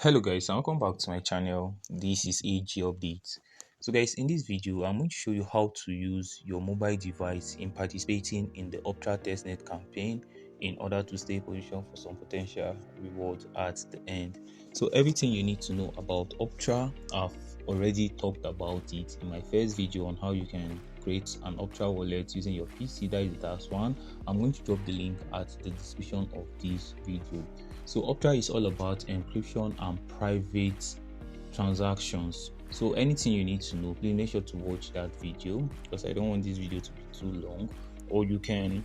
Hello guys and welcome back to my channel. This is AG Updates. So guys, in this video I'm going to show you how to use your mobile device in participating in the Octra Testnet campaign in order to stay positioned for some potential reward at the end. So everything you need to know about Octra, I've already talked about it in my first video on how you can create an Octra wallet using your PC. That is the task one. I'm going to drop the link at the description of this video. So Octra is all about encryption and private transactions. So anything you need to know, please make sure to watch that video because I don't want this video to be too long. Or you can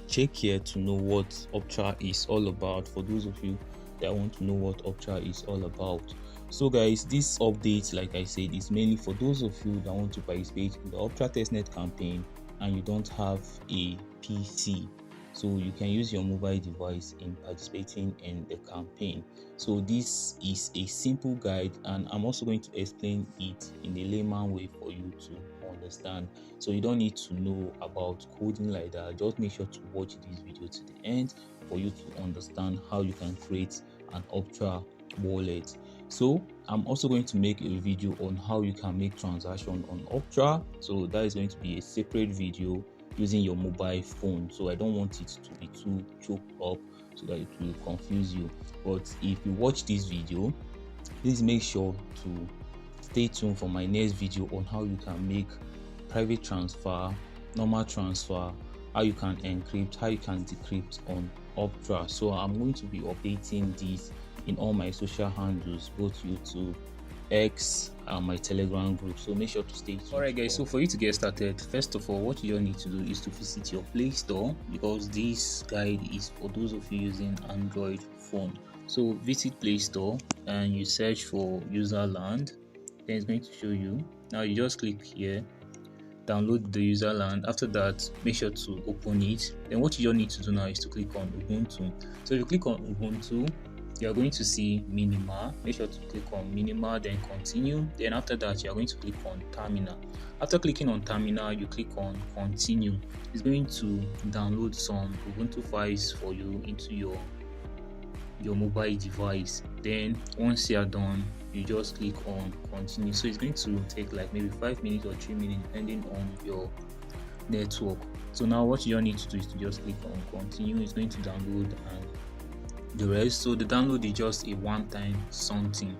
check here to know what Octra is all about for those of you that want to know what Octra is all about. So guys, this update, like I said, is mainly for those of you that want to participate in the Octra Testnet campaign and you don't have a PC. So you can use your mobile device in participating in the campaign. So this is a simple guide and I'm also going to explain it in a layman way for you to understand. So you don't need to know about coding like that. Just make sure to watch this video to the end for you to understand how you can create an Octra wallet. So I'm also going to make a video on how you can make transaction on Octra. So that is going to be a separate video using your mobile phone. So I don't want it to be too choked up so that it will confuse you. But if you watch this video, please make sure to stay tuned for my next video on how you can make private transfer, normal transfer, how you can encrypt, how you can decrypt on Octra. So I'm going to be updating this in all my social handles, both YouTube, X, and my Telegram group. So make sure to stay tuned. Alright guys, so for you to get started, first of all, what you need to do is to visit your Play Store because this guide is for those of you using Android phone. So visit Play Store and you search for Userland. Then it's going to show you. Now you just click here, download the Userland. After that, make sure to open it. Then what you just need to do now is to click on Ubuntu. So if you click on Ubuntu, you are going to see Minimal. Make sure to click on Minimal, then continue. Then after that, you are going to click on Terminal. After clicking on Terminal, you click on Continue. It's going to download some Ubuntu files for you into your mobile device. Then once you are done, you just click on Continue. So it's going to take like maybe 5 minutes or 3 minutes depending on your network. So now what you need to do is to just click on Continue. It's going to download and the rest. So the download is just a one-time something.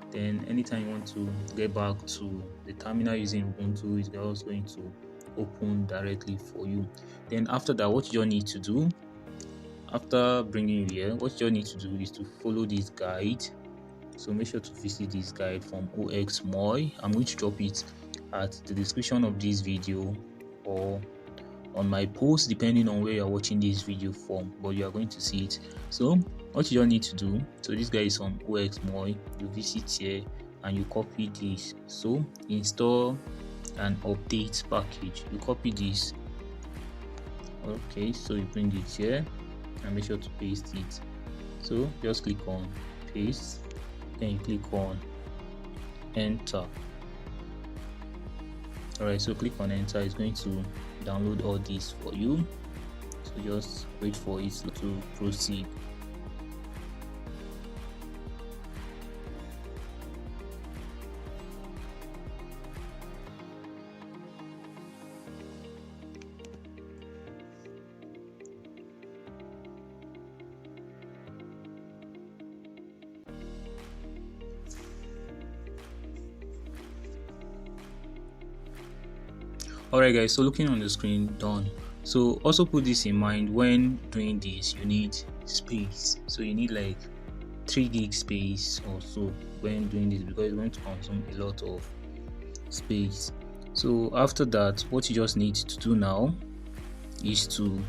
Then anytime you want to get back to the terminal using Ubuntu, it's also going to open directly for you. Then after that, what you need to do after bringing you here, what you need to do is to follow this guide. So make sure to visit this guide from OXMOI. I'm going to drop it at the description of this video or on my post depending on where you're watching this video from, but you are going to see it. So what you need to do, so this guy is on OXMOI, you visit here and you copy this. So install an update package, you copy this. Okay, so you bring it here and make sure to paste it. So just click on paste, then you click on enter. Alright, so click on enter. It's going to download all this for you, so just wait for it to proceed. Alright guys, so looking on the screen, done. So also put this in mind when doing this, you need space. So you need like 3 gig space or so when doing this because it's going to consume a lot of space. So after that, what you just need to do now is to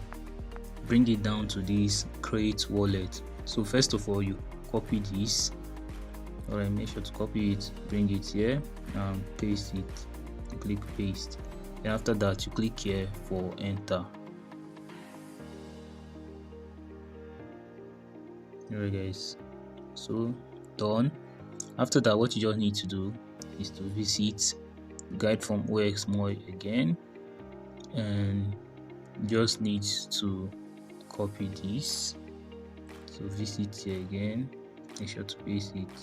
bring it down to this create wallet. So first of all, you copy this. Alright, make sure to copy it, bring it here and paste it. You click paste. Then after that, you click here for enter. Alright guys, so done. After that, what you just need to do is to visit the guide from OXMOI again and just need to copy this. So visit here again make sure to paste it.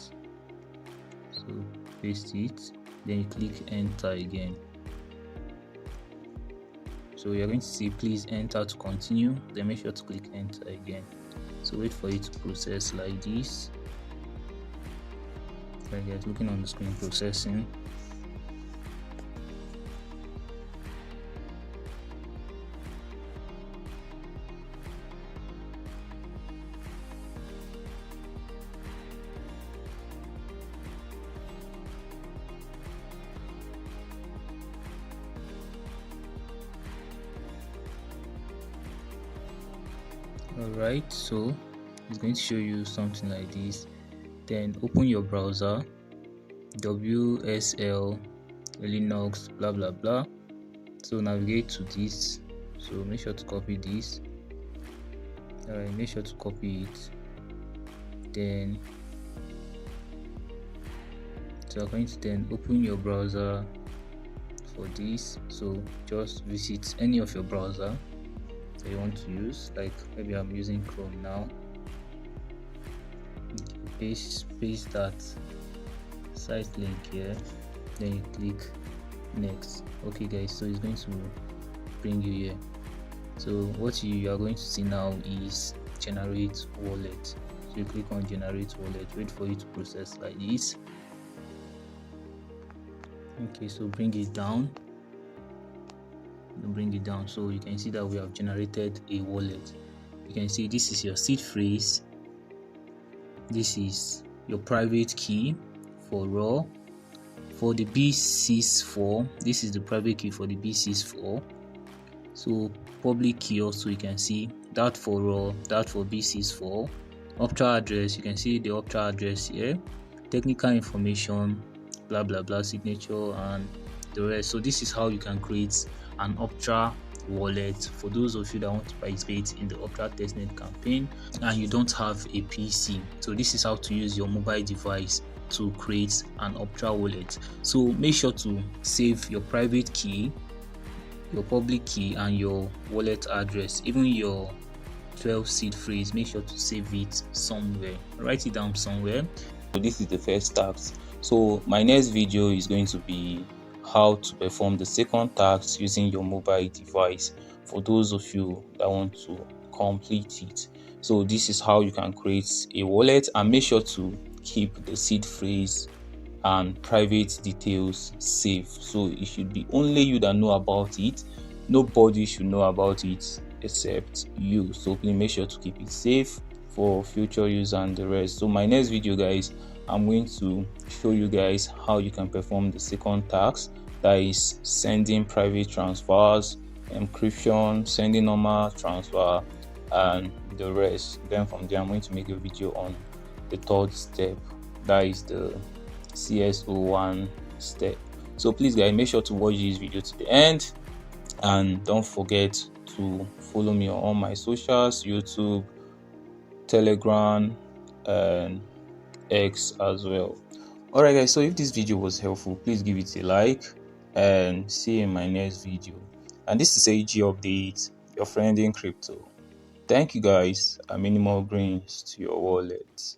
So paste it, then you click enter again. So you're going to see please enter to continue, then make sure to click enter again. So wait for it to process like this. Right guys, looking on the screen, processing. Alright, so it's going to show you something like this. Then open your browser, WSL Linux blah blah blah. So navigate to this, so make sure to copy this. Alright, make sure to copy it. Then so I'm going to then open your browser for this. So just visit any of your browser that you want to use, like maybe I'm using Chrome now. Paste that site link here, then you click next. Okay guys, so it's going to bring you here. So what you are going to see now is generate wallet. So you click on generate wallet, wait for it to process like this. Okay, so bring it down, so you can see that we have generated a wallet. You can see this is your seed phrase, this is your private key for raw. For the B64, this is the private key for the B64. So public key also, you can see that for raw, that for B64. Octra address, you can see the Octra address here. Technical information, blah blah blah, signature and the rest. So this is how you can create an Octra wallet for those of you that want to participate in the Octra Testnet campaign and you don't have a PC. So this is how to use your mobile device to create an Octra wallet. So make sure to save your private key, your public key and your wallet address, even your 12 seed phrase. Make sure to save it somewhere, write it down somewhere. So this is the first task. So my next video is going to be how to perform the second task using your mobile device for those of you that want to complete it. So this is how you can create a wallet, and make sure to keep the seed phrase and private details safe. So it should be only you that know about it. Nobody should know about it except you. So please make sure to keep it safe for future use and the rest. So my next video guys, I'm going to show you guys how you can perform the second task, that is sending private transfers, encryption, sending normal transfer and the rest. Then from there I'm going to make a video on the third step, that is the CSO1 step. So please guys, make sure to watch this video to the end, and don't forget to follow me on all my socials, YouTube, Telegram and X as well. Alright guys, so if this video was helpful, please give it a like and see you in my next video. And this is AG Update, your friend in crypto. Thank you guys, and minimal greens to your wallet.